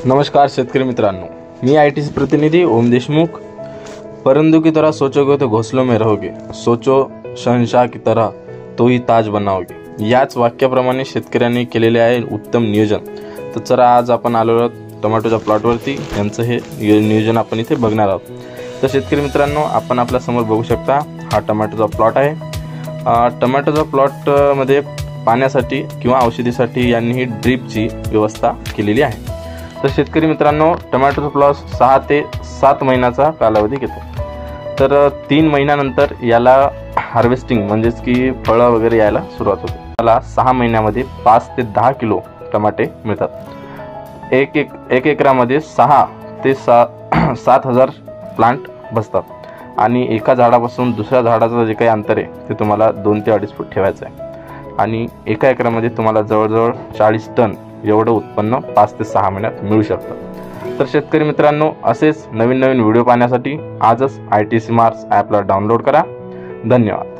नमस्कार शेतकरी मित्रांनो, मी ITC प्रतिनिधी ओम देशमुख। परंतु की तरह सोचोगे तो घोंसलों में रहोगे, सोचो शहनशाह की तरह तो ही ताज बनाओगे। याच वाक्याप्रमाणे शेतकऱ्यांनी केलेले आहे उत्तम नियोजन। तर चला आज आपण आलो आहोत टोमॅटोच्या प्लॉटवरती। यांचं हे नियोजन आपण इथे बघणार आहोत। तर शेतकरी मित्रांनो, आपण आपल्या समोर बघू शकता हा टोमॅटोचा प्लॉट आहे। टोमॅटोचा प्लॉट मध्ये पाण्यासाठी किंवा औषधीसाठी यांनी ही ड्रिपची व्यवस्था केलेली आहे। तर शेतकरी मित्रांनो, टोमॅटोचा प्लॉट 6 ते 7 महिन्याचा कालावधी घेतो। तर 3 महिन्यानंतर याला हार्वेस्टिंग म्हणजेच की फळं वगैरे यायला सुरुवात होते। मला 6 महिन्यामध्ये 5 ते 10 किलो टमाटे मिळतात। एक एकरामध्ये 6 ते 7,000 प्लांट बसतात आणि एका झाडापासून दुसऱ्या झाडाचं जे काही अंतर आहे ते तुम्हाला 2 ते 2.5 फूट ठेवायचं आहे। आणि एका एकरामध्ये तुम्हाला जवळजवळ 40 टन एवढं उत्पन्न 5 ते 6 महिन्यात मिळू शकतं। तर शेतकरी मित्रांनो, असेच नवीन व्हिडिओ पाहण्यासाठी आजच ITC मार्स ॲपला डाउनलोड करा। धन्यवाद।